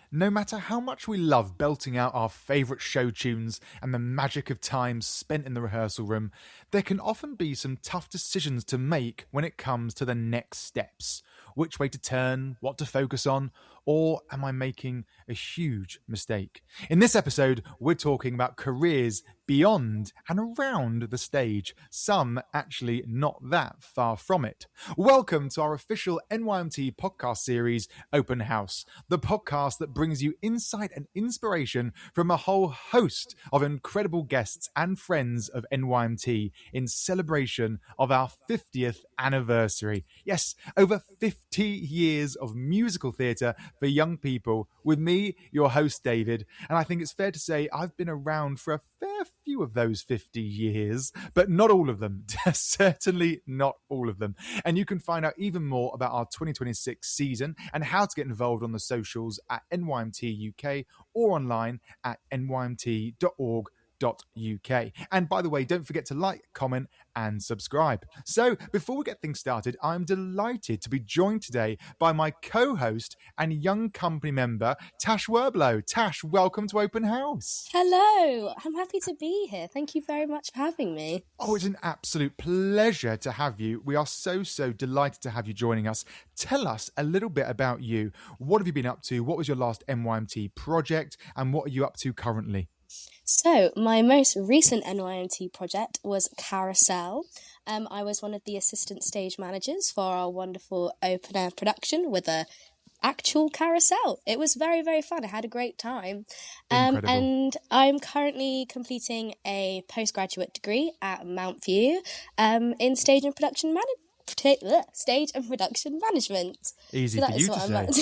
No matter how much we love belting out our favourite show tunes and the magic of time spent in the rehearsal room, there can often be some tough decisions to make when it comes to the next steps. Which way to turn, what to focus on, or am I making a huge mistake? In this episode, we're talking about careers beyond and around the stage, some actually not that far from it. Welcome to our official NYMT podcast series, Open House, the podcast that brings you insight and inspiration from a whole host of incredible guests and friends of NYMT in celebration of our 50th anniversary. Yes, over 50 years of musical theatre for young people with me, your host, David. And I think it's fair to say I've been around for a fair few of those 50 years, but not all of them. Certainly not all of them. And you can find out even more about our 2026 season and how to get involved on the socials at NYMT UK or online at nymt.org.uk. And by the way, don't forget to like, comment and subscribe. So before we get things started, I'm delighted to be joined today by my co-host and young company member, Tash Werblow. Tash, welcome to Open House. Hello, I'm happy to be here. Thank you very much for having me. Oh, it's an absolute pleasure to have you. We are so delighted to have you joining us. Tell us a little bit about you. What have you been up to? What was your last NYMT project? And what are you up to currently? So, my most recent NYMT project was Carousel. I was one of the assistant stage managers for our wonderful open air production with a actual carousel. It was very, very fun. I had a great time. And I'm currently completing a postgraduate degree at Mount View in stage and production management. Easy for you to say. At the moment.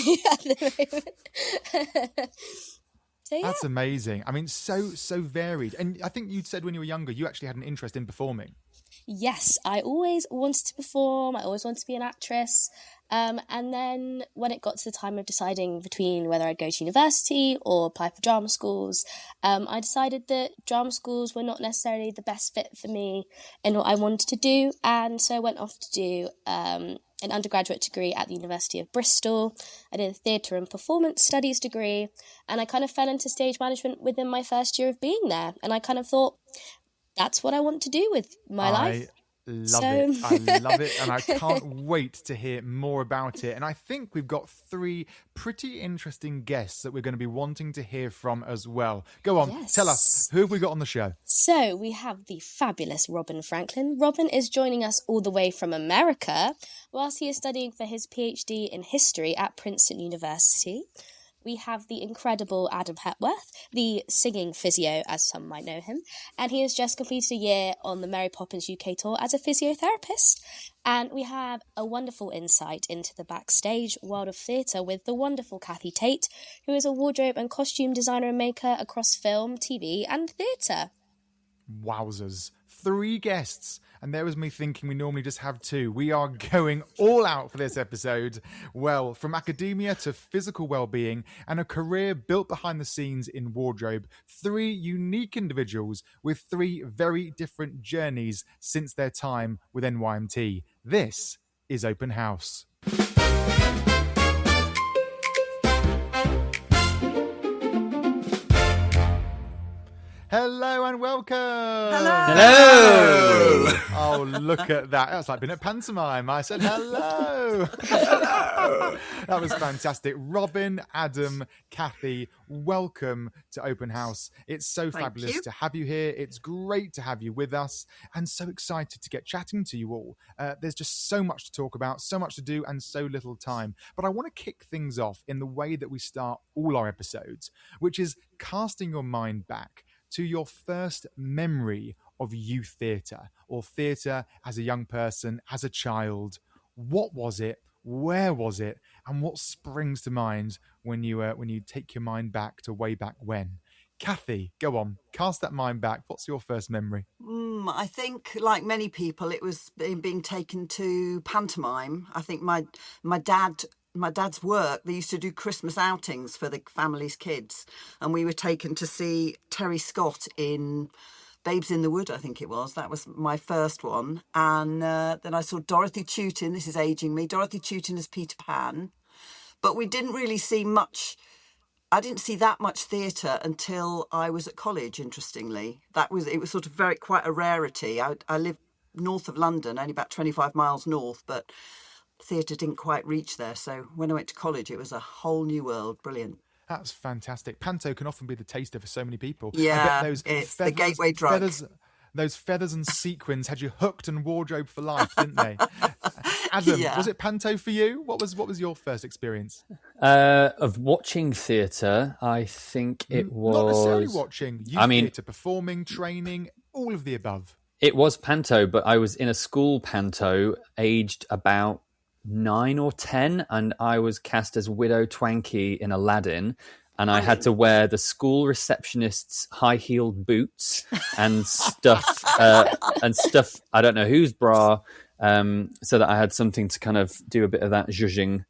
So, yeah. That's amazing. I mean, so varied. And I think you said when you were younger, you actually had an interest in performing. Yes, I always wanted to perform. I always wanted to be an actress. And then when it got to the time of deciding between whether I'd go to university or apply for drama schools, I decided that drama schools were not necessarily the best fit for me in what I wanted to do. And so I went off to do an undergraduate degree at the University of Bristol. I did a theatre and performance studies degree, and I kind of fell into stage management within my first year of being there. And I kind of thought, that's what I want to do with my life. I love it, and I can't wait to hear more about it. And I think we've got 3 pretty interesting guests that we're going to be wanting to hear from as well. Go on, Yes. Tell us, who have we got on the show? So we have the fabulous Robin Franklin. Robin is joining us all the way from America, whilst he is studying for his PhD in history at Princeton University. We have the incredible Adam Hepworth, the Singing Physio, as some might know him, and he has just completed a year on the Mary Poppins UK tour as a physiotherapist. And we have a wonderful insight into the backstage world of theatre with the wonderful Cathy Tate, who is a wardrobe and costume designer and maker across film, TV and theatre. Wowzers. 3 guests. And there was me thinking we normally just have 2. We are going all out for this episode. Well, from academia to physical well-being and a career built behind the scenes in wardrobe, 3 unique individuals with 3 very different journeys since their time with NYMT. This is Open House. Hello and welcome. Hello. Oh, look at that. That's like being at pantomime. I said hello. Hello. That was fantastic. Robin, Adam, Cathy, welcome to Open House. It's so fabulous to have you here. It's great to have you with us and so excited to get chatting to you all. There's just so much to talk about, so much to do and so little time. But I want to kick things off in the way that we start all our episodes, which is casting your mind back to your first memory of youth theatre or theatre as a young person, as a child. What was it? Where was it? And what springs to mind when you take your mind back to way back when? Cathy, go on, cast that mind back. What's your first memory? I think, like many people, it was being taken to pantomime. I think my dad's work, they used to do Christmas outings for the family's kids, and we were taken to see Terry Scott in Babes in the Wood, I think it was. That was my first one. And then I saw Dorothy Chewton, this is ageing me, Dorothy Chewton as Peter Pan. But we didn't really see much I didn't see that much theatre until I was at college. Interestingly, it was sort of quite a rarity. I live north of London, only about 25 miles north, but theatre didn't quite reach there. So when I went to college, it was a whole new world. Brilliant. That's fantastic. Panto can often be the taster for so many people. Yeah, I bet those it's the gateway drug. Those feathers and sequins had you hooked and wardrobe for life, didn't they? Adam, was it Panto for you? What was your first experience? Of watching theatre, I think it was... Not necessarily watching. Theatre, performing, training, all of the above. It was Panto, but I was in a school Panto, aged about 9 or 10, and I was cast as Widow Twankey in Aladdin. And I had to wear the school receptionist's high-heeled boots and stuff, I don't know whose bra, so that I had something to kind of do a bit of that zhuzhing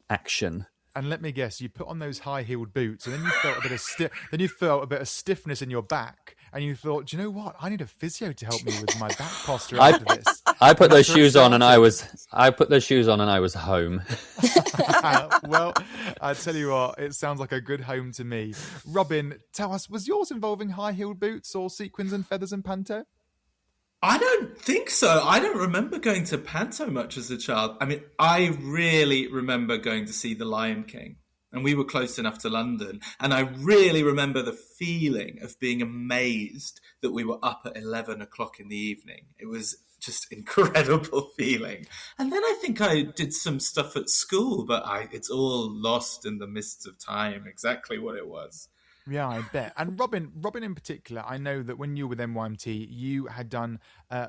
action. And let me guess, you put on those high-heeled boots, and then you felt a bit of stiffness in your back, and you thought, do you know what? I need a physio to help me with my back posture after this. I put those shoes on, and I was home. Well, I tell you what, it sounds like a good home to me. Robin, tell us, was yours involving high-heeled boots or sequins and feathers and Panto? I don't think so. I don't remember going to Panto much as a child. I mean, I really remember going to see The Lion King, and we were close enough to London. And I really remember the feeling of being amazed that we were up at 11 o'clock in the evening. It was just incredible feeling. And then I think I did some stuff at school, but it's all lost in the mists of time, exactly what it was. Yeah, I bet. And Robin in particular, I know that when you were with NYMT, you had done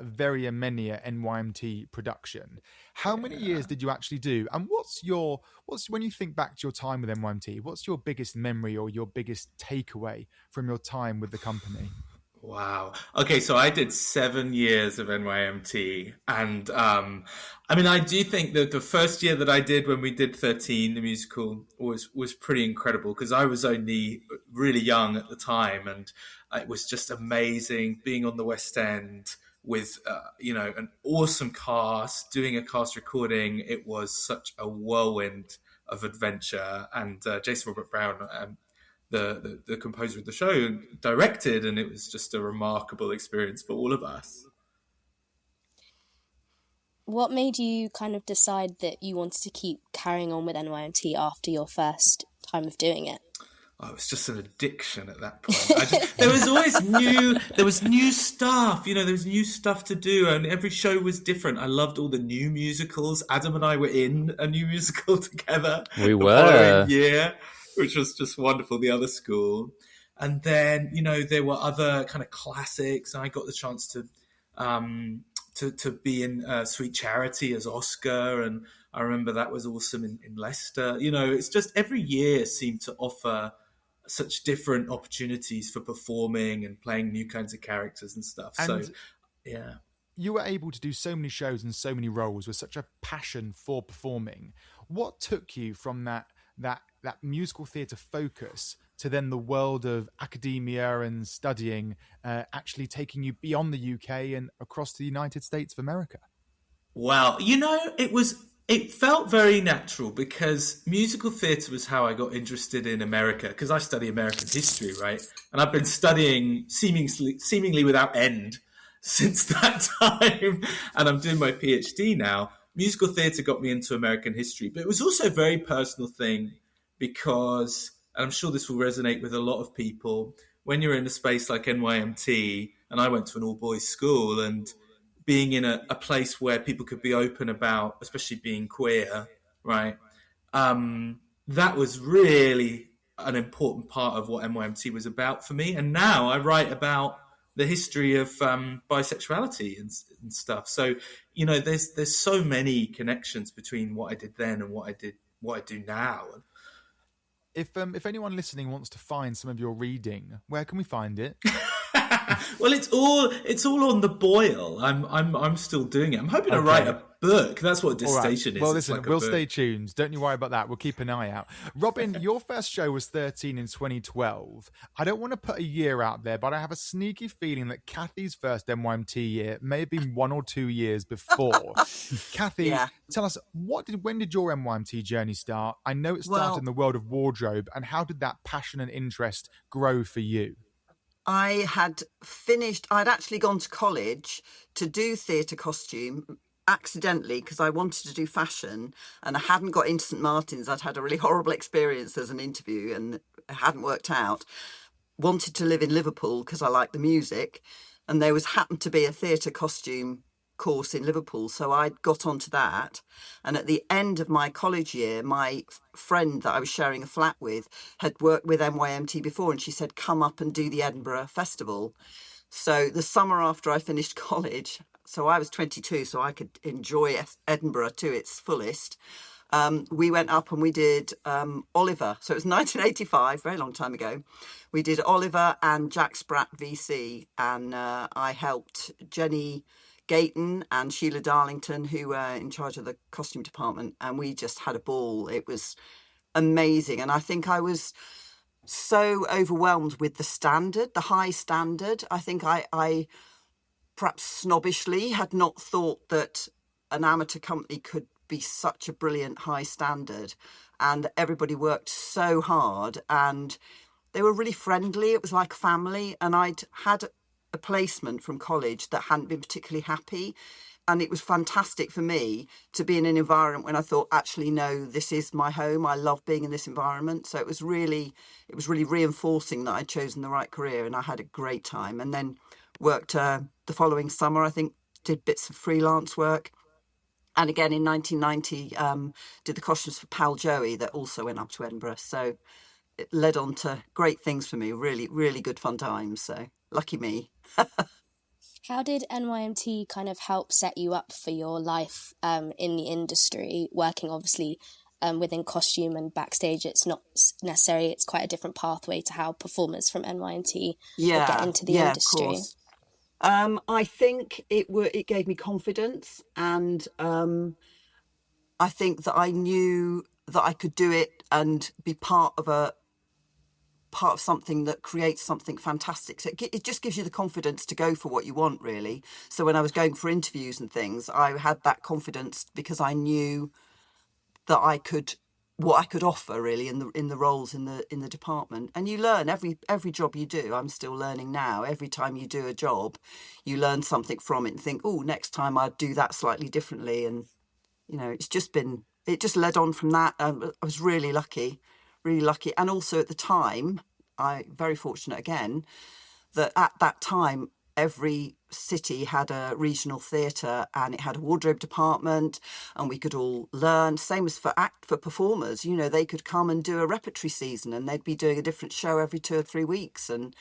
very many NYMT production. How many years did you actually do? And what's when you think back to your time with NYMT, what's your biggest memory or your biggest takeaway from your time with the company? Wow. Okay, so I did 7 years of NYMT, and I do think that the first year that I did when we did 13, the musical, was pretty incredible because I was only really young at the time, and it was just amazing being on the West End with an awesome cast, doing a cast recording. It was such a whirlwind of adventure, and Jason Robert Brown, the composer of the show, directed, and it was just a remarkable experience for all of us. What made you kind of decide that you wanted to keep carrying on with NYMT after your first time of doing it? Oh, it was just an addiction at that point. There was always new stuff, there was new stuff to do, and every show was different. I loved all the new musicals. Adam and I were in a new musical together. We were. The following year, which was just wonderful, the other school. And then, there were other kind of classics. And I got the chance to be in Sweet Charity as Oscar. And I remember that was awesome in Leicester. It's just every year seemed to offer such different opportunities for performing and playing new kinds of characters and stuff. And so, yeah. You were able to do so many shows and so many roles with such a passion for performing. What took you from that musical theatre focus to then the world of academia and studying, actually taking you beyond the UK and across the United States of America? Well, it felt very natural because musical theatre was how I got interested in America, because I study American history, right? And I've been studying seemingly without end since that time, and I'm doing my PhD now. Musical theatre got me into American history, but it was also a very personal thing because, and I'm sure this will resonate with a lot of people, when you're in a space like NYMT, and I went to an all-boys school, and being in a place where people could be open about, especially being queer, right? That was really an important part of what NYMT was about for me. And now I write about the history of bisexuality and stuff. So, there's so many connections between what I did then and what I do now. If anyone listening wants to find some of your reading, where can we find it? Well, it's all on the boil. I'm still doing it. I'm hoping to write a book. That's what dissertation is. Well, It's listen, like we'll stay tuned. Don't you worry about that. We'll keep an eye out. Robin, your first show was 13 in 2012. I don't want to put a year out there, but I have a sneaky feeling that Cathy's first NYMT year may have been 1 or 2 years before. Cathy, tell us, when did your NYMT journey start? I know it started in the world of wardrobe, and how did that passion and interest grow for you? I'd actually gone to college to do theatre costume accidentally because I wanted to do fashion and I hadn't got into St Martin's. I'd had a really horrible experience as an interview and it hadn't worked out. Wanted to live in Liverpool because I liked the music, and there happened to be a theatre costume course in Liverpool, so I got onto that. And at the end of my college year, my friend that I was sharing a flat with had worked with NYMT before, and she said, come up and do the Edinburgh Festival. So the summer after I finished college, so I was 22, so I could enjoy Edinburgh to its fullest. We went up and we did Oliver. So it was 1985, very long time ago. We did Oliver and Jack Sprat VC, and I helped Jenny Gayton and Sheila Darlington, who were in charge of the costume department, and we just had a ball. It was amazing. And I think I was so overwhelmed with the standard, the high standard. I think I perhaps snobbishly had not thought that an amateur company could be such a brilliant high standard, and everybody worked so hard and they were really friendly. It was like family, and I'd had a placement from college that hadn't been particularly happy, and it was fantastic for me to be in an environment when I thought, actually, no, this is my home. I love being in this environment. So it was really reinforcing that I'd chosen the right career, and I had a great time. And then worked the following summer, I think, did bits of freelance work. And again, in 1990, did the costumes for Pal Joey that also went up to Edinburgh. So it led on to great things for me, really, really good fun times. So lucky me. How did NYMT kind of help set you up for your life in the industry, working obviously within costume and backstage? It's not necessarily, it's quite a different pathway to how performers from NYMT get into the industry. Of course. I think it gave me confidence, and I think that I knew that I could do it and be part of something that creates something fantastic. So it just gives you the confidence to go for what you want, really. So when I was going for interviews and things, I had that confidence because I knew that what I could offer really in the roles in the department. And you learn every job you do. I'm still learning now. Every time you do a job, you learn something from it and think, oh, next time I'd do that slightly differently. And it just led on from that. I was really lucky. And also at the time, very fortunate again, that at that time, every city had a regional theatre and it had a wardrobe department, and we could all learn. Same as for performers, they could come and do a repertory season and they'd be doing a different show every 2 or 3 weeks. And,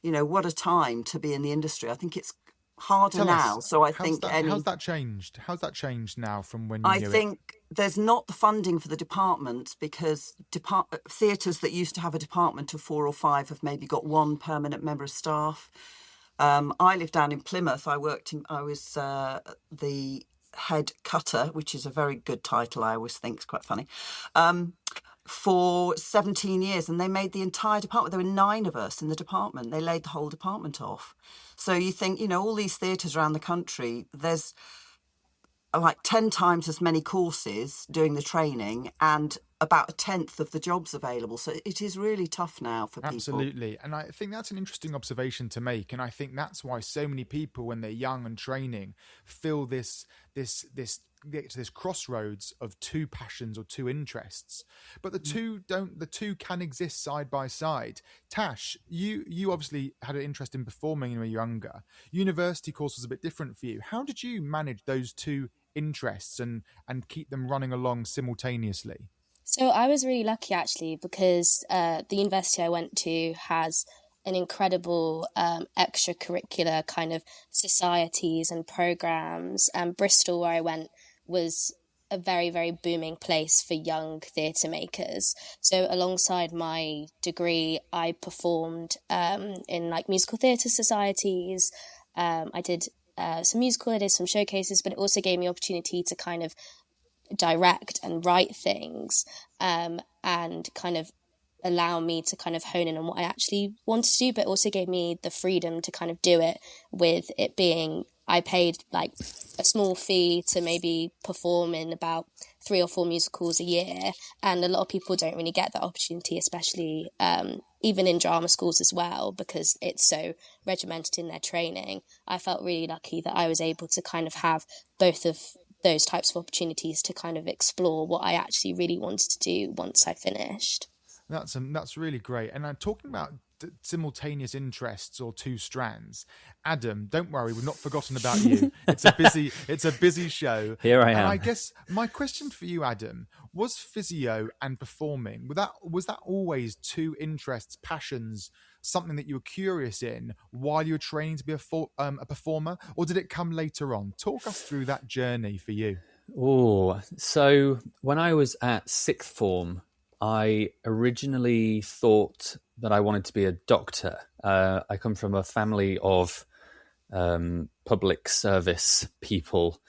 what a time to be in the industry. I think it's harder now. So I think how's that changed? How's that changed now from when you knew it? I think there's not the funding for the departments, because theatres that used to have a department of 4 or 5 have maybe got 1 permanent member of staff. I lived down in Plymouth. I was the head cutter, which is a very good title. I always think it's quite funny. For 17 years, and they made the entire department. There were 9 of us in the department. They laid the whole department off. So you think, all these theatres around the country, there's like 10 times as many courses doing the training and about 1/10 of the jobs available. So it is really tough now for people. Absolutely. And I think that's an interesting observation to make. And I think that's why so many people, when they're young and training, feel get to this crossroads of 2 passions or 2 interests, but the two can exist side by side. Tash, you obviously had an interest in performing when you were younger. University course was a bit different for you. How did you manage those 2 interests and keep them running along simultaneously? So I was really lucky actually, because the university I went to has an incredible extracurricular kind of societies and programs. Bristol, where I went, was a very, very booming place for young theatre makers. So alongside my degree, I performed in like musical theatre societies. I did some musical, I did some showcases, but it also gave me opportunity to kind of direct and write things, and kind of allow me to kind of hone in on what I actually wanted to do, but also gave me the freedom to kind of do it with it being, I paid like a small fee to maybe perform in about 3 or 4 musicals a year. And a lot of people don't really get that opportunity, especially even in drama schools as well, because it's so regimented in their training. I felt really lucky that I was able to kind of have both of those types of opportunities to kind of explore what I actually really wanted to do once I finished. That's really great. And I'm talking about simultaneous interests or two strands. Adam, don't worry, we've not forgotten about you. It's a busy show. Here I am. And I guess my question for you, Adam, was physio and performing, was that always two interests, passions, something that you were curious in while you were training to be a performer, or did it come later on? Talk us through that journey for you. Oh, so when I was at sixth form, I originally thought that I wanted to be a doctor. I come from a family of public service people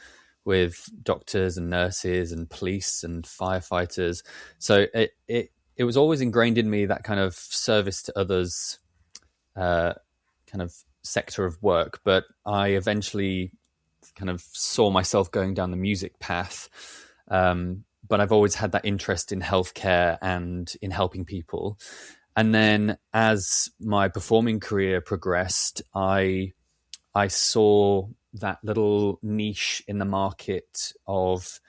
with doctors and nurses and police and firefighters. So it was always ingrained in me, that kind of service to others kind of sector of work. But I eventually kind of saw myself going down the music path. But I've always had that interest in healthcare and in helping people. And then as my performing career progressed, I saw that little niche in the market of,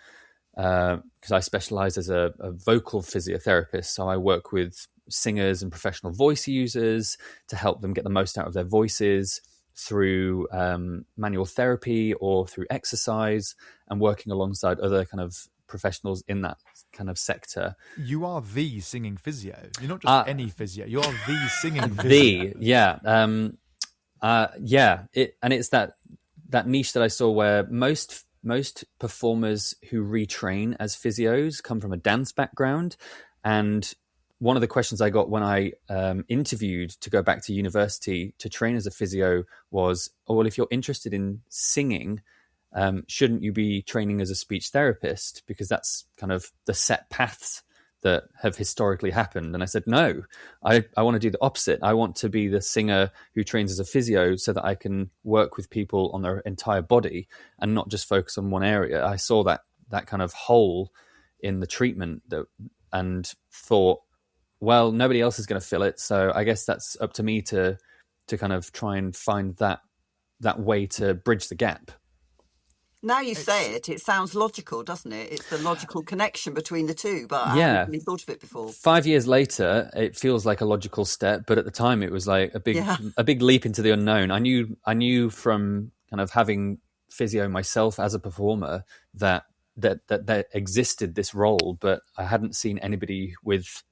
because I specialize as a vocal physiotherapist. So I work with singers and professional voice users to help them get the most out of their voices through manual therapy or through exercise, and working alongside other kind of professionals in that kind of sector. You are the singing physio. You're not just any physio. You are the singing physio. It's that niche that I saw where most performers who retrain as physios come from a dance background. And one of the questions I got when I interviewed to go back to university to train as a physio was, oh, well, if you're interested in singing, shouldn't you be training as a speech therapist? Because that's kind of the set paths that have historically happened. And I said, no, I want to do the opposite. I want to be the singer who trains as a physio so that I can work with people on their entire body and not just focus on one area. I saw that kind of hole in the treatment and thought, well, nobody else is going to fill it. So I guess that's up to me to kind of try and find that way to bridge the gap. Now you say it sounds logical, doesn't it? It's the logical connection between the two, but I hadn't really thought of it before. 5 years later, it feels like a logical step, but at the time it was like a big leap into the unknown. I knew from kind of having physio myself as a performer that existed this role, but I hadn't seen anybody with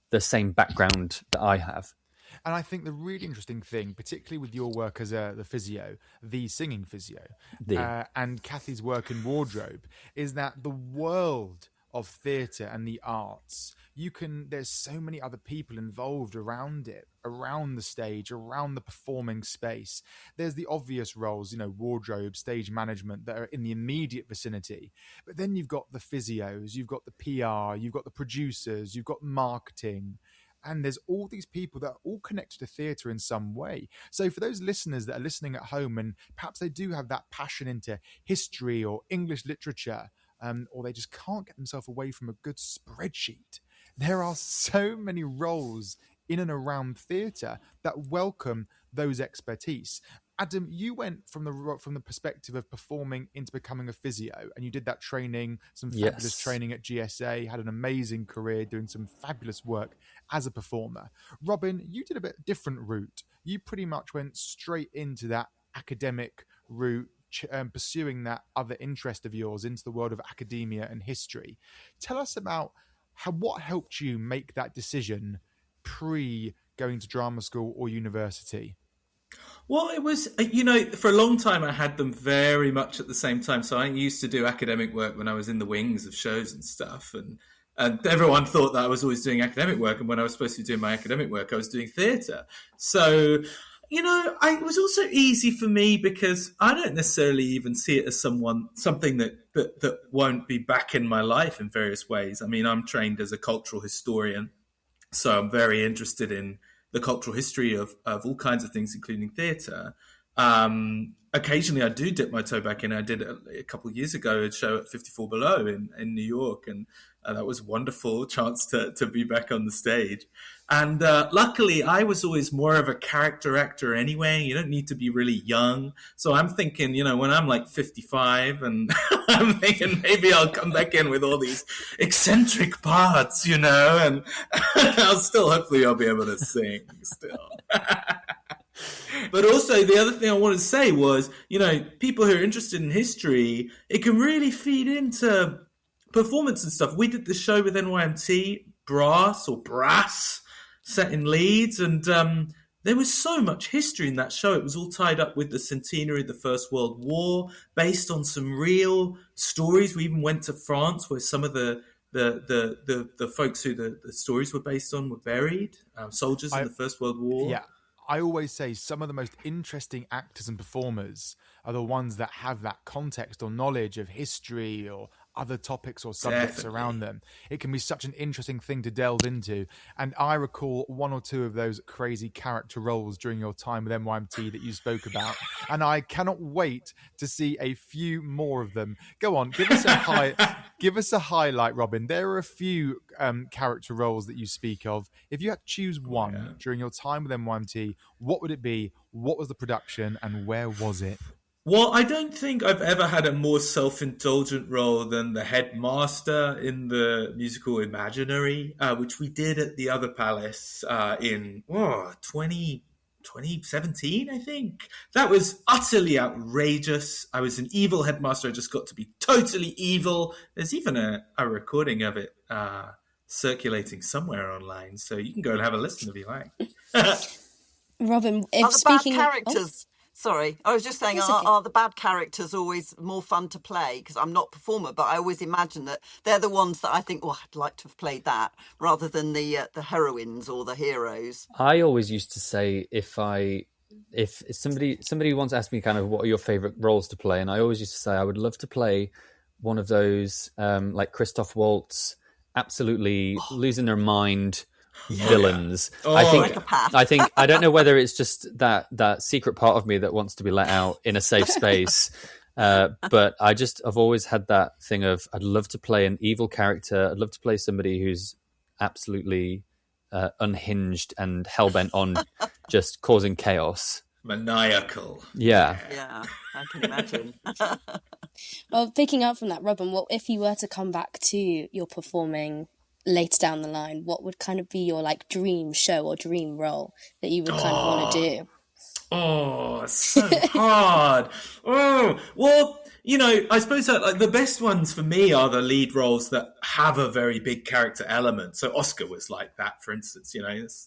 the same background that I have. And I think the really interesting thing, particularly with your work as the physio, the singing physio, and Cathy's work in wardrobe, is that the world of theatre and the arts, there's so many other people involved around it, around the stage, around the performing space. There's the obvious roles, wardrobe, stage management, that are in the immediate vicinity. But then you've got the physios, you've got the PR, you've got the producers, you've got marketing. And there's all these people that are all connected to theatre in some way. So for those listeners that are listening at home and perhaps they do have that passion into history or English literature, or they just can't get themselves away from a good spreadsheet, there are so many roles in and around theatre that welcome those expertise. Adam, you went from the perspective of performing into becoming a physio, and you did that training, some fabulous training at GSA, had an amazing career doing some fabulous work as a performer. Robin, you did a bit different route. You pretty much went straight into that academic route, pursuing that other interest of yours into the world of academia and history. Tell us about what helped you make that decision pre going to drama school or university. Well, it was, for a long time I had them very much at the same time. So I used to do academic work when I was in the wings of shows and stuff. And everyone thought that I was always doing academic work. And when I was supposed to be doing my academic work, I was doing theatre. So, it was also easy for me because I don't necessarily even see it as something that won't be back in my life in various ways. I mean, I'm trained as a cultural historian. So I'm very interested in the cultural history of all kinds of things, including theatre. Occasionally I do dip my toe back in. I did a couple of years ago a show at 54 Below in New York, and that was a wonderful chance to be back on the stage. And luckily, I was always more of a character actor anyway. You don't need to be really young. So I'm thinking, when I'm like 55, and I'm thinking maybe I'll come back in with all these eccentric parts, and hopefully I'll be able to sing still. But also the other thing I wanted to say was, people who are interested in history, it can really feed into performance and stuff. We did the show with NYMT, Brass, set in Leeds, and there was so much history in that show. It was all tied up with the centenary of the First World War, based on some real stories. We even went to France, where some of the folks who the stories were based on were buried, soldiers in the First World War. Yeah. I always say some of the most interesting actors and performers are the ones that have that context or knowledge of history or other topics or subjects around them. It can be such an interesting thing to delve into. And I recall one or two of those crazy character roles during your time with NYMT that you spoke about. And I cannot wait to see a few more of them. Go on, give us a highlight, Robin. There are a few character roles that you speak of. If you had to choose one during your time with NYMT, what would it be? What was the production and where was it? Well, I don't think I've ever had a more self-indulgent role than the headmaster in the musical Imaginary, which we did at the Other Palace in 2017, I think. That was utterly outrageous. I was an evil headmaster. I just got to be totally evil. There's even a recording of it circulating somewhere online, so you can go and have a listen if you like. Robin, bad characters... Sorry, I was just saying, are the bad characters always more fun to play? Because I'm not a performer, but I always imagine that they're the ones that I think, I'd like to have played that, rather than the heroines or the heroes. I always used to say if somebody once asked me kind of what are your favourite roles to play, and I always used to say I would love to play one of those like Christoph Waltz, absolutely losing their mind villains. I think I don't know whether it's just that secret part of me that wants to be let out in a safe space, but I've always had that thing of I'd love to play an evil character. I'd love to play somebody who's absolutely unhinged and hellbent on just causing chaos. Maniacal. Yeah, I can imagine. Well, picking up from that, Robin, what if you were to come back to your performing later down the line, what would kind of be your dream show or dream role that you would kind of want to do? Oh, so hard. Well, I suppose that the best ones for me are the lead roles that have a very big character element. So Oscar was like that, for instance.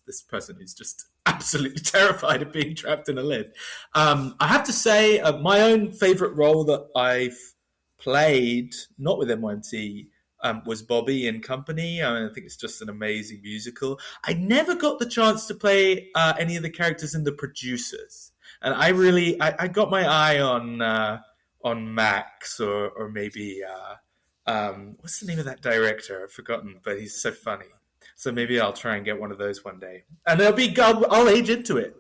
This person who's just absolutely terrified of being trapped in a lift. I have to say, my own favourite role that I've played, not with NYMT, was Bobby in Company. I think it's just an amazing musical. I never got the chance to play any of the characters in The Producers, and I got my eye on Max or maybe what's the name of that director? I've forgotten, but he's so funny. So maybe I'll try and get one of those one day, and I'll age into it.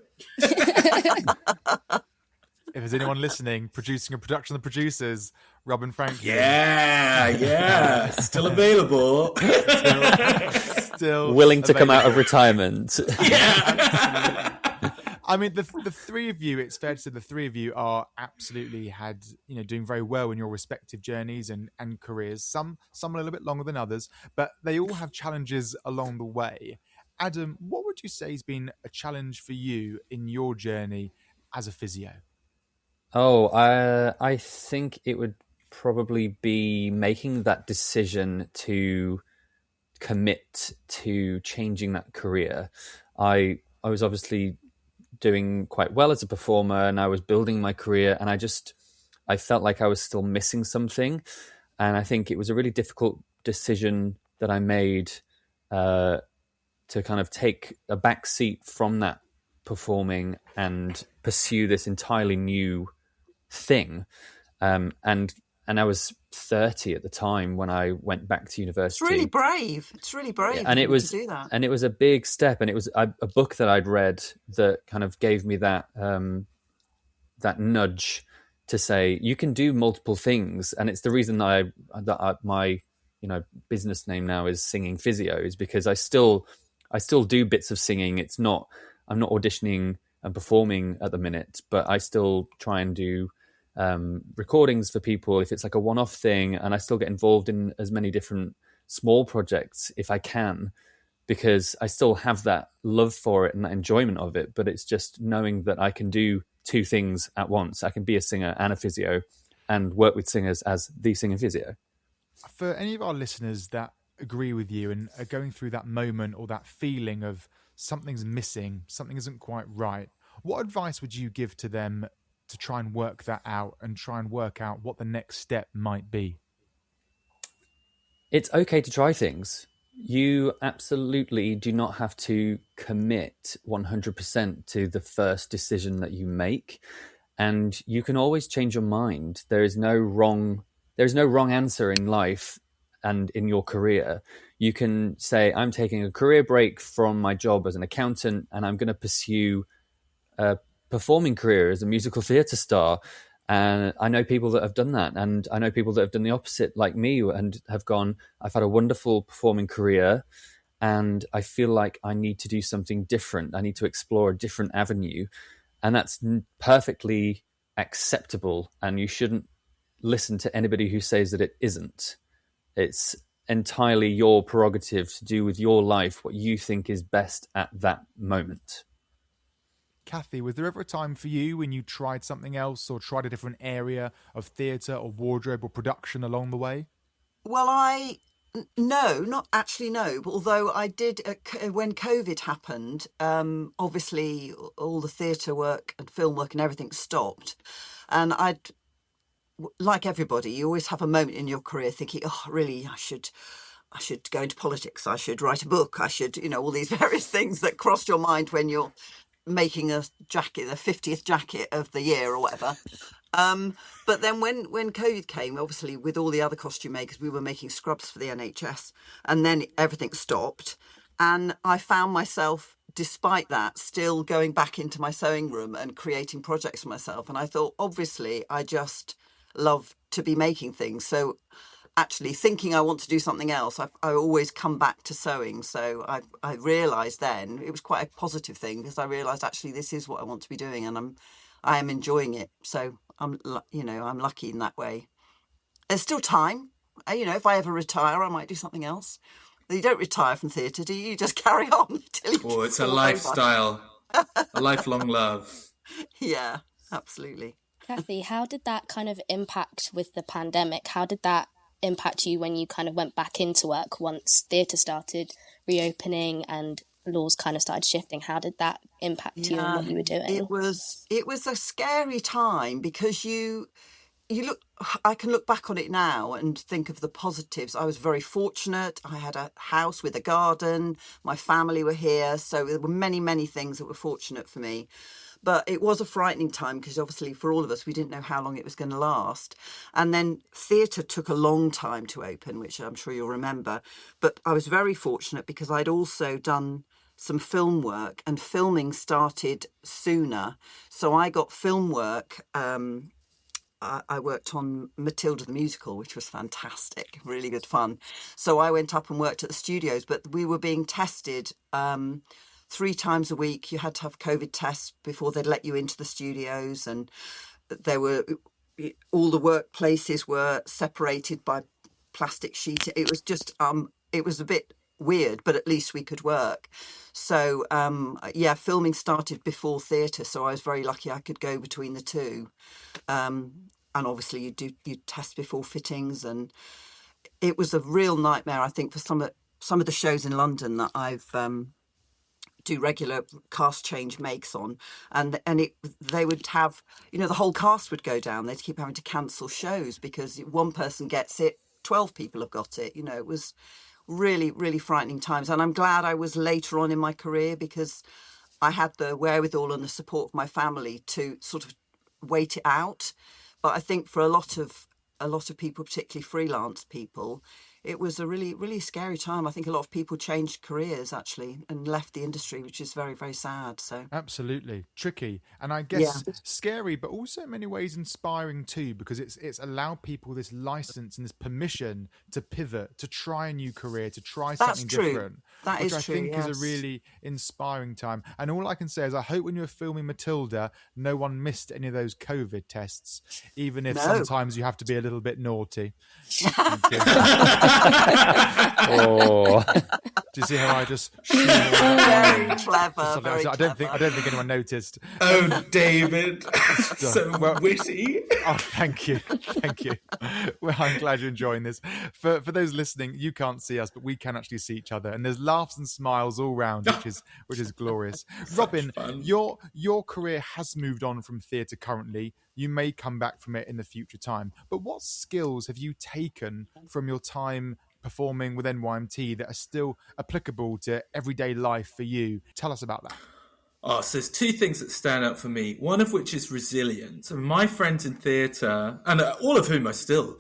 If there's anyone listening, producing a production of The Producers, Robin Franklin. Yeah. Still available. Still willing to come out of retirement. Yeah. I mean, the three of you, it's fair to say the three of you are absolutely doing very well in your respective journeys and careers. Some a little bit longer than others, but they all have challenges along the way. Adam, what would you say has been a challenge for you in your journey as a physio? I think it would probably be making that decision to commit to changing that career. I was obviously doing quite well as a performer, and I was building my career, and I felt like I was still missing something. And I think it was a really difficult decision that I made to kind of take a back seat from that performing and pursue this entirely new thing. And I was 30 at the time when I went back to university. It's really brave. It's really brave and it was to do that. And it was a big step. And it was a book that I'd read that kind of gave me that that nudge to say you can do multiple things. And it's the reason that my business name now is Singing Physio, is because I still do bits of singing. I'm not auditioning and performing at the minute, but I still try and do recordings for people if it's like a one-off thing, and I still get involved in as many different small projects if I can, because I still have that love for it and that enjoyment of it. But it's just knowing that I can do two things at once. I can be a singer and a physio and work with singers as the Singing Physio. For any of our listeners that agree with you and are going through that moment or that feeling of something's missing, something isn't quite right, what advice would you give to them to try and work that out and try and work out what the next step might be? It's okay to try things. You absolutely do not have to commit 100% to the first decision that you make, and you can always change your mind. There is no wrong answer in life and in your career. You can say, I'm taking a career break from my job as an accountant and I'm going to pursue a performing career as a musical theatre star. And I know people that have done that, and I know people that have done the opposite, like me, and have gone, I've had a wonderful performing career and I feel like I need to do something different. I need to explore a different avenue. And that's perfectly acceptable, and you shouldn't listen to anybody who says that it isn't. It's entirely your prerogative to do with your life what you think is best at that moment. Cathy, was there ever a time for you when you tried something else or tried a different area of theatre or wardrobe or production along the way? Well, not actually, no. But although I did, when COVID happened, obviously all the theatre work and film work and everything stopped. And like everybody, you always have a moment in your career thinking, oh, really, I should go into politics. I should write a book. I should, all these various things that cross your mind when you're making a jacket, the 50th jacket of the year or whatever. But then when COVID came, obviously with all the other costume makers, we were making scrubs for the NHS, and then everything stopped. And I found myself, despite that, still going back into my sewing room and creating projects for myself. And I thought, obviously, I just love to be making things. So actually thinking I want to do something else, I always come back to sewing. So I realised then it was quite a positive thing, because I realised actually this is what I want to be doing, and I am enjoying it. So I'm lucky in that way. There's still time. If I ever retire, I might do something else. You don't retire from theatre, do you? You just carry on till you. Oh, it's a lifestyle, a lifelong love. Yeah, absolutely. Cathy, how did that kind of impact with the pandemic? How did that impact you when you kind of went back into work once theatre started reopening and laws kind of started shifting? How did that impact you and what you were doing? It was a scary time, because I can look back on it now and think of the positives. I was very fortunate. I had a house with a garden. My family were here. So there were many, many things that were fortunate for me. But it was a frightening time, because obviously for all of us, we didn't know how long it was going to last. And then theatre took a long time to open, which I'm sure you'll remember. But I was very fortunate because I'd also done some film work, and filming started sooner. So I got film work. I worked on Matilda the musical, which was fantastic, really good fun. So I went up and worked at the studios, but we were being tested 3 times a week. You had to have COVID tests before they'd let you into the studios, and all the workplaces were separated by plastic sheet. It was just it was a bit weird, but at least we could work. So filming started before theatre, so I was very lucky I could go between the two. And obviously you test before fittings, and it was a real nightmare, I think, for some of the shows in London that I've do regular cast change makes on, and they would have, the whole cast would go down. They'd keep having to cancel shows because one person gets it, 12 people have got it. It was really, really frightening times. And I'm glad I was later on in my career, because I had the wherewithal and the support of my family to sort of wait it out. But I think for a lot of people, particularly freelance people, it was a really, really scary time. I think a lot of people changed careers actually and left the industry, which is very, very sad. So absolutely tricky, and I guess scary, but also in many ways inspiring too, because it's allowed people this license and this permission to pivot, to try a new career, to try something different. That which is I true, think is a really inspiring time. And all I can say is I hope when you were filming Matilda, no one missed any of those COVID tests, even if sometimes you have to be a little bit naughty. Oh. Do you see how I just very clever? Very I don't think anyone noticed. Oh, David, so witty. Oh, thank you. Well, I'm glad you're enjoying this. For those listening, you can't see us, but we can actually see each other, and there's laughs and smiles all round, which is glorious. Robin, your career has moved on from theatre currently. You may come back from it in the future time, but what skills have you taken from your time performing with NYMT that are still applicable to everyday life for you? Tell us about that. Oh, so there's two things that stand out for me, one of which is resilience. And my friends in theatre, and all of whom are still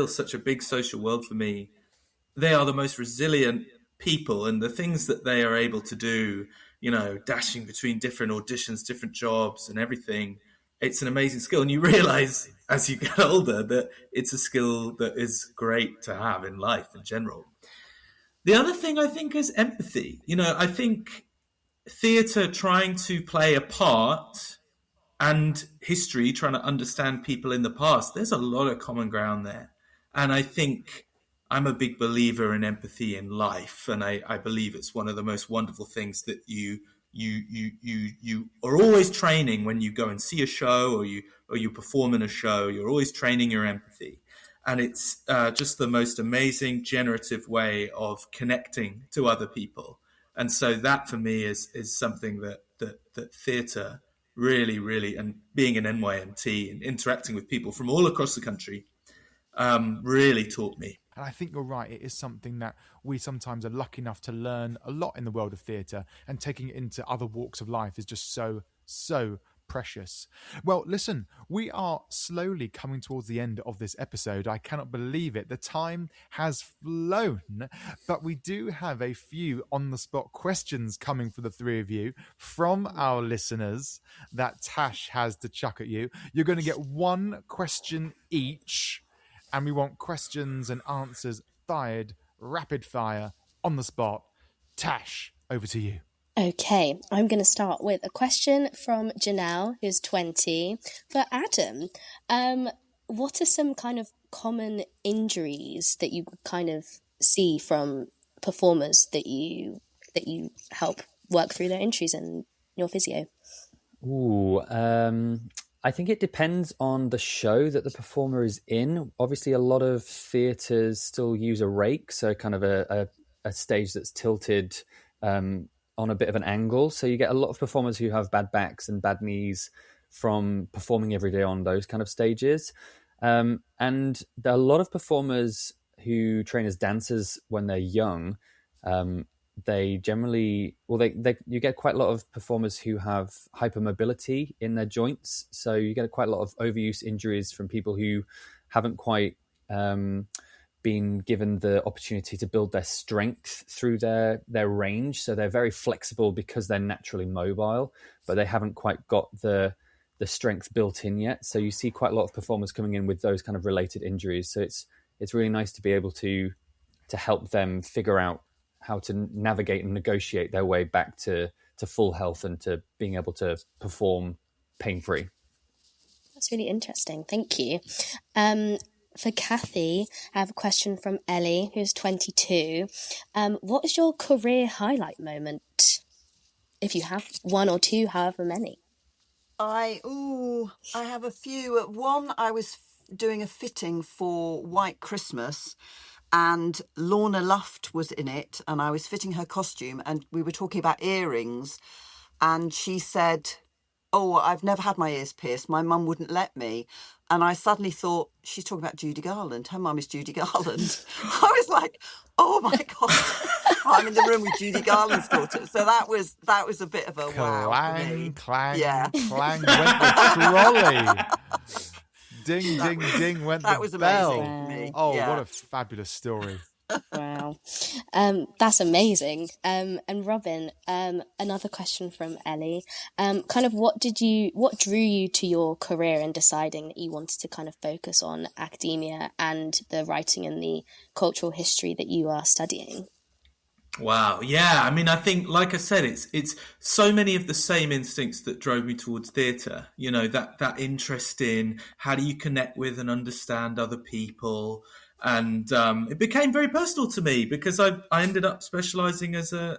such a big social world for me, they are the most resilient people, and the things that they are able to do, dashing between different auditions, different jobs and everything. It's an amazing skill. And you realize as you get older that it's a skill that is great to have in life in general. The other thing I think is empathy. I think theatre trying to play a part and history trying to understand people in the past, there's a lot of common ground there. And I think I'm a big believer in empathy in life. And I believe it's one of the most wonderful things that you are always training when you go and see a show or you perform in a show. You're always training your empathy, and it's just the most amazing generative way of connecting to other people. And so that for me is something that theatre really, really, and being an NYMT and interacting with people from all across the country really taught me. And I think you're right. It is something that we sometimes are lucky enough to learn a lot in the world of theatre, and taking it into other walks of life is just so, so precious. Well, listen, we are slowly coming towards the end of this episode. I cannot believe it. The time has flown, but we do have a few on-the-spot questions coming for the three of you from our listeners that Tash has to chuck at you. You're going to get one question each, and we want questions and answers fired, rapid fire, on the spot. Tash, over to you. Okay, I'm going to start with a question from Janelle, who's 20. For Adam, what are some kind of common injuries that you kind of see from performers that you help work through their injuries in your physio? I think it depends on the show that the performer is in. Obviously, a lot of theatres still use a rake, so kind of a stage that's tilted on a bit of an angle. So you get a lot of performers who have bad backs and bad knees from performing every day on those kind of stages. And there are a lot of performers who train as dancers when they're young. They generally, you get quite a lot of performers who have hypermobility in their joints. So you get quite a lot of overuse injuries from people who haven't quite been given the opportunity to build their strength through their range. So they're very flexible because they're naturally mobile, but they haven't quite got the strength built in yet. So you see quite a lot of performers coming in with those kind of related injuries. So it's really nice to be able to help them figure out how to navigate and negotiate their way back to full health and to being able to perform pain-free. That's really interesting. Thank you. For Cathy, I have a question from Ellie, who's 22. What is your career highlight moment? If you have one or two, however many. I have a few. One, I was doing a fitting for White Christmas, and Lorna Luft was in it, and I was fitting her costume, and we were talking about earrings, and she said, "Oh, I've never had my ears pierced. My mum wouldn't let me." And I suddenly thought, she's talking about Judy Garland. Her mum is Judy Garland. I was like, oh my God, I'm in the room with Judy Garland's daughter. So that was a bit of a wow for me. Clang, Yeah. clang went the trolley. Ding, ding, ding went That the was bell. amazing for me. Oh, Yeah. what a fabulous story. Wow. That's amazing. And Robin, another question from Ellie. Kind of what drew you to your career in deciding that you wanted to kind of focus on academia and the writing and the cultural history that you are studying? Wow. Yeah. I mean, I think, like I said, it's so many of the same instincts that drove me towards theatre. You know, that interest in how do you connect with and understand other people. And it became very personal to me because I ended up specialising as a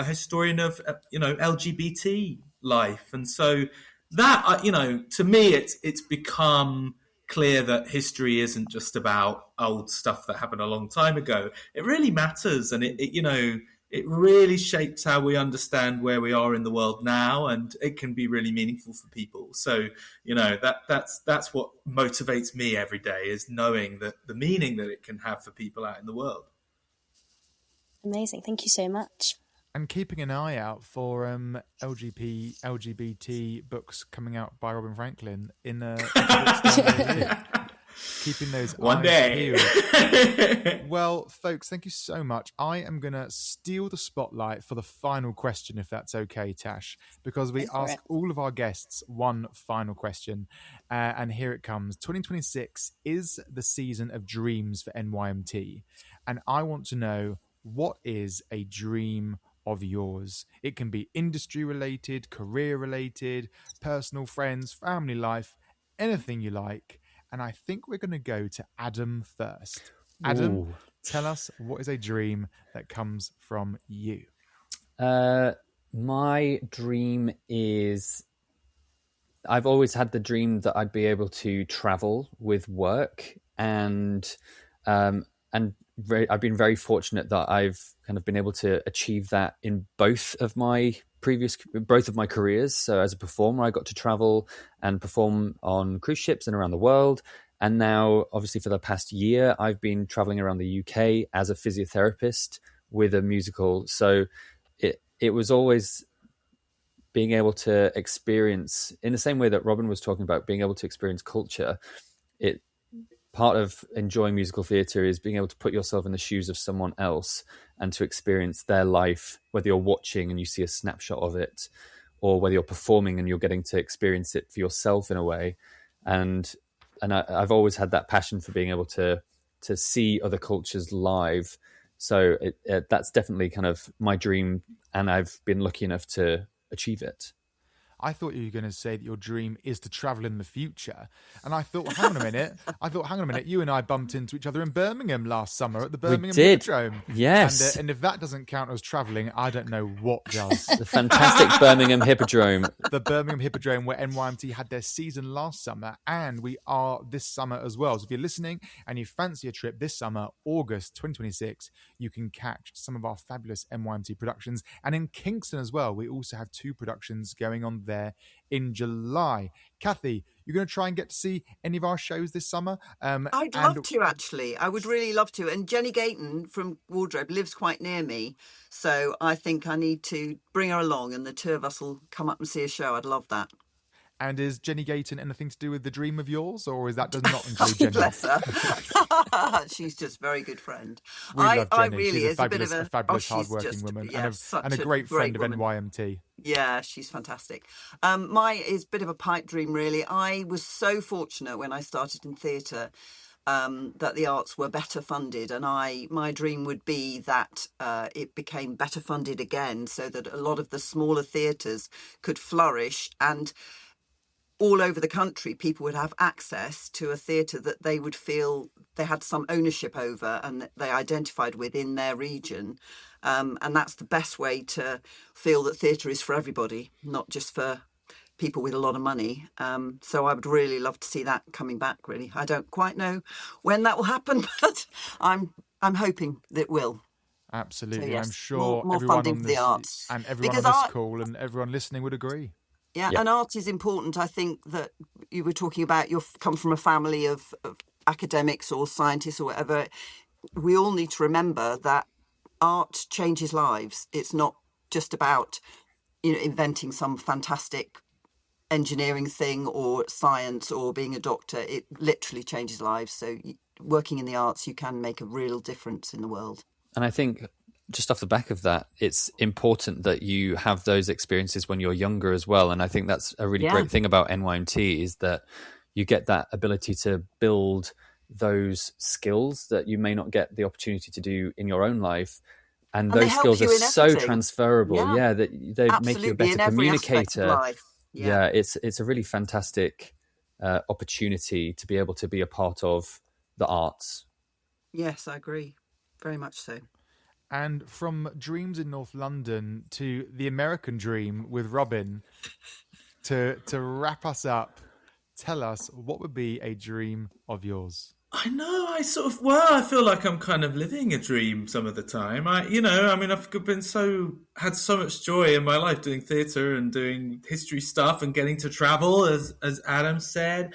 historian of, LGBT life. And so that, to me, it's become clear that history isn't just about old stuff that happened a long time ago. It really matters, and it really shapes how we understand where we are in the world now, and it can be really meaningful for people. So, that's what motivates me every day, is knowing that the meaning that it can have for people out in the world. Amazing. Thank you so much. And keeping an eye out for LGBT books coming out by Robin Franklin in keeping those one eyes day. peeled. Well, folks, thank you so much. I am going to steal the spotlight for the final question, if that's okay, Tash, because we ask all of our guests one final question, and here it comes. 2026 is the season of dreams for NYMT, and I want to know, what is a dream of yours? It can be industry related, career related, personal, friends, family life, anything you like. And I think we're going to go to Adam first. Adam, tell us, what is a dream that comes from you? My dream is, I've always had the dream that I'd be able to travel with work, and I've been very fortunate that I've kind of been able to achieve that in both of my careers. So as a performer, I got to travel and perform on cruise ships and around the world. And now, obviously, for the past year, I've been traveling around the UK as a physiotherapist with a musical. So it was always being able to experience, in the same way that Robin was talking about, being able to experience culture. Part of enjoying musical theatre is being able to put yourself in the shoes of someone else and to experience their life, whether you're watching and you see a snapshot of it, or whether you're performing and you're getting to experience it for yourself in a way. And I've always had that passion for being able to see other cultures live. So that's definitely kind of my dream, and I've been lucky enough to achieve it. I thought you were going to say that your dream is to travel in the future. And I thought, well, hang on a minute. You and I bumped into each other in Birmingham last summer at the Birmingham Hippodrome. Yes. And if that doesn't count as travelling, I don't know what does. The fantastic Birmingham Hippodrome. The Birmingham Hippodrome, where NYMT had their season last summer, and we are this summer as well. So if you're listening and you fancy a trip this summer, August 2026, you can catch some of our fabulous NYMT productions. And in Kingston as well, we also have 2 productions going on there in July. Cathy, you're going to try and get to see any of our shows this summer? I'd love to, actually. I would really love to. And Jenny Gayton from Wardrobe lives quite near me, so I think I need to bring her along, and the 2 of us will come up and see a show. I'd love that. And is Jenny Gayton anything to do with the dream of yours, or is that does not include Jenny? Bless her. She's just a very good friend. We love Jenny. Really she's a fabulous hard-working woman, yeah, and a great friend woman. of NYMT. Yeah, she's fantastic. Mine is a bit of a pipe dream, really. I was so fortunate when I started in theatre that the arts were better funded, and my dream would be that it became better funded again, so that a lot of the smaller theatres could flourish, and all over the country, people would have access to a theatre that they would feel they had some ownership over and that they identified with in their region. And that's the best way to feel that theatre is for everybody, not just for people with a lot of money. So I would really love to see that coming back, really. I don't quite know when that will happen, but I'm hoping that it will. Absolutely. So, yes, I'm sure more everyone funding on for this the arts. and everyone on Because this art, call and everyone listening would agree. yeah, Yeah. and art is important. I think that you were talking about you come from a family of academics or scientists or whatever. We all need to remember that art changes lives. It's not just about, inventing some fantastic engineering thing or science or being a doctor. It literally changes lives. So working in the arts, you can make a real difference in the world. And I think just off the back of that, it's important that you have those experiences when you're younger as well. And I think that's a really great thing about NYMT is that you get that ability to build those skills that you may not get the opportunity to do in your own life. And those skills are so transferable. Yeah, that they make you a better communicator. Yeah, it's a really fantastic opportunity to be able to be a part of the arts. Yes, I agree. Very much so. And from dreams in North London to the American dream with Robin, to wrap us up, tell us what would be a dream of yours. I know, I feel like I'm kind of living a dream some of the time. I've been had so much joy in my life doing theatre and doing history stuff and getting to travel, as Adam said.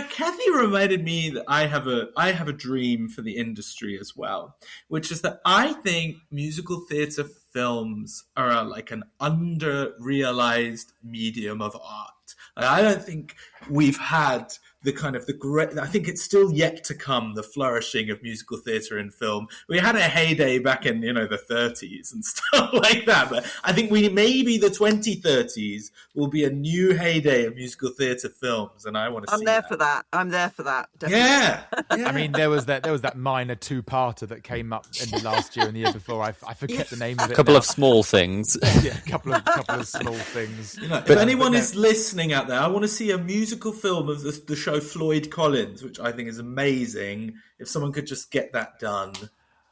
Cathy reminded me that I have a dream for the industry as well, which is that I think musical theatre films are like an under-realised medium of art. I don't think we've had I think it's still yet to come, the flourishing of musical theatre and film. We had a heyday back in, the 30s and stuff like that, but I think maybe the 2030s will be a new heyday of musical theatre films, and I want to see that. I'm there for that. Definitely. Yeah. I mean, there was that minor two-parter that came up in the last year and the year before. I forget the name of it. A couple of small things. Yeah, a couple of small things. If anyone is listening out there, I want to see a musical film of the show Floyd Collins, which I think is amazing. If someone could just get that done,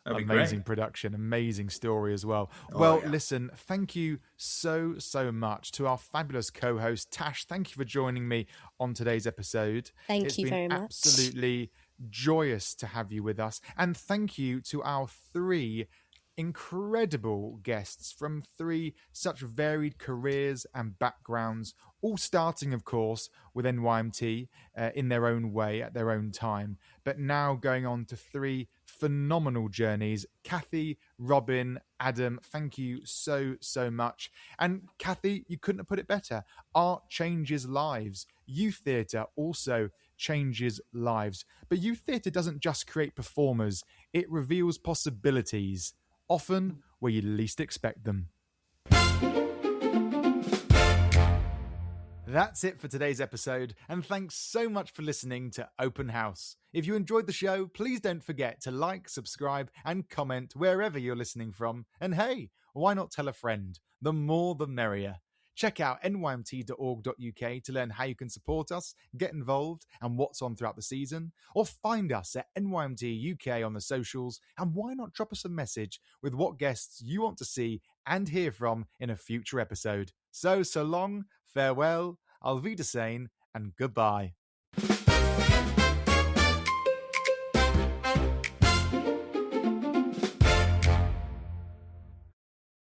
that'd be amazing great. Production, amazing story as well. Listen, thank you so much to our fabulous co-host Tash. Thank you for joining me on today's episode. Thank you very much. Absolutely joyous to have you with us, and thank you to our three incredible guests from three such varied careers and backgrounds, all starting, of course, with NYMT in their own way at their own time, but now going on to three phenomenal journeys. Cathy, Robin, Adam, thank you so much. And Cathy, you couldn't have put it better. Art changes lives. Youth theatre also changes lives. But youth theatre doesn't just create performers, it reveals possibilities, often where you least expect them. That's it for today's episode, and thanks so much for listening to Open House. If you enjoyed the show, please don't forget to like, subscribe, and comment wherever you're listening from. And hey, why not tell a friend? The more the merrier. Check out nymt.org.uk to learn how you can support us, get involved, and what's on throughout the season. Or find us at NYMT UK on the socials, and why not drop us a message with what guests you want to see and hear from in a future episode. So long, farewell, Auf Wiedersehen, and goodbye.